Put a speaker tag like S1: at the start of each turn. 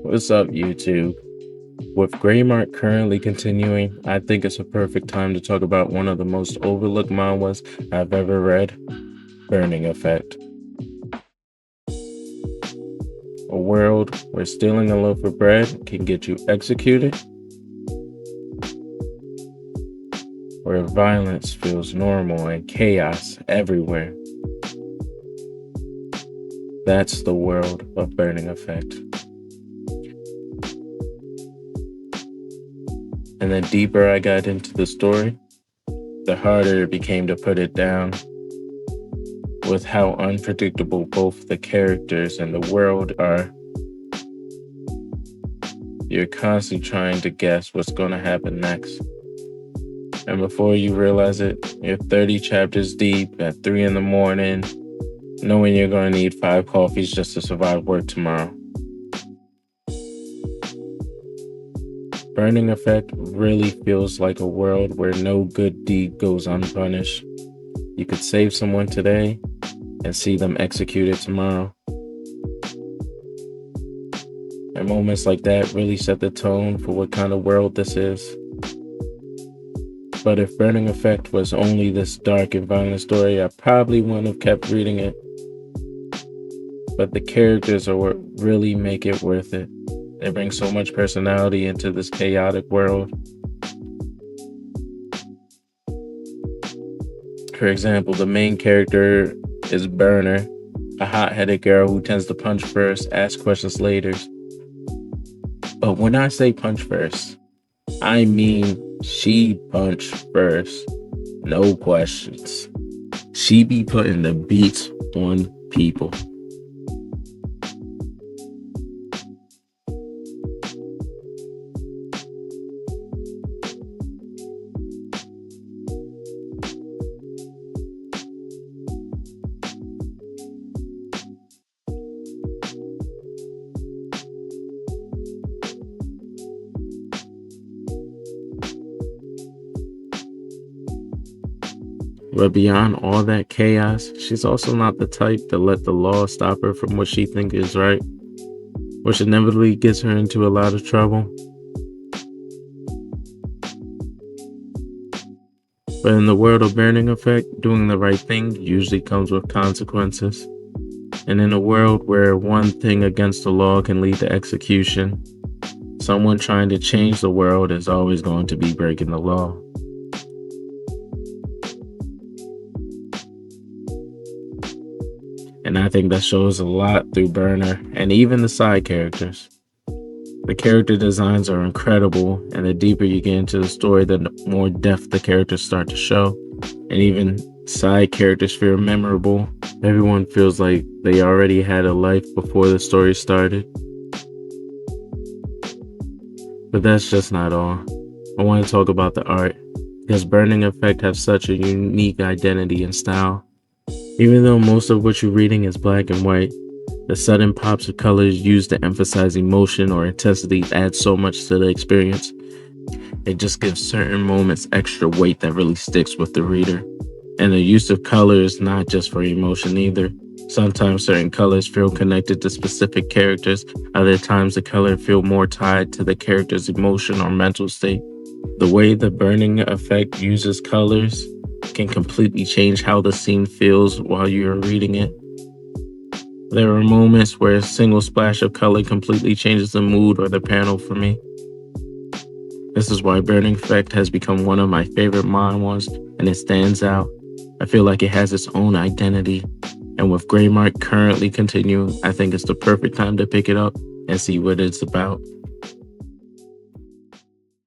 S1: What's up, YouTube? With Greymark currently continuing, I think it's a perfect time to talk about one of the most overlooked manhwas I've ever read, Burning Effect. A world where stealing a loaf of bread can get you executed, where violence feels normal and chaos everywhere. That's the world of Burning Effect. And the deeper I got into the story, the harder it became to put it down. With how unpredictable both the characters and the world are, you're constantly trying to guess what's going to happen next. And before you realize it, you're 30 chapters deep at 3 in the morning, knowing you're going to need 5 coffees just to survive work tomorrow. Burning Effect really feels like a world where no good deed goes unpunished. You could save someone today and see them executed tomorrow. And moments like that really set the tone for what kind of world this is. But if Burning Effect was only this dark and violent story, I probably wouldn't have kept reading it. But the characters are what really make it worth it. They bring so much personality into this chaotic world. For example, the main character is Burner, a hot-headed girl who tends to punch first, ask questions later. But when I say punch first, I mean she punch first. No questions. She be putting the beats on people. But beyond all that chaos, she's also not the type to let the law stop her from what she thinks is right, which inevitably gets her into a lot of trouble. But in the world of Burning Effect, doing the right thing usually comes with consequences. And in a world where one thing against the law can lead to execution, someone trying to change the world is always going to be breaking the law. And I think that shows a lot through Burner and even the side characters. The character designs are incredible, and the deeper you get into the story, the more depth the characters start to show. And even side characters feel memorable. Everyone feels like they already had a life before the story started. But that's just not all. I want to talk about the art, because Burning Effect has such a unique identity and style. Even though most of what you're reading is black and white, the sudden pops of colors used to emphasize emotion or intensity add so much to the experience. It just gives certain moments extra weight that really sticks with the reader. And the use of color is not just for emotion either. Sometimes certain colors feel connected to specific characters, other times the color feel more tied to the character's emotion or mental state. The way the Burning Effect uses colors can completely change how the scene feels while you're reading it. There are moments where a single splash of color completely changes the mood or the panel for me. This is why Burning Effect has become one of my favorite manhwas, and it stands out. I feel like it has its own identity, and with Greymark currently continuing, I think it's the perfect time to pick it up and see what it's about.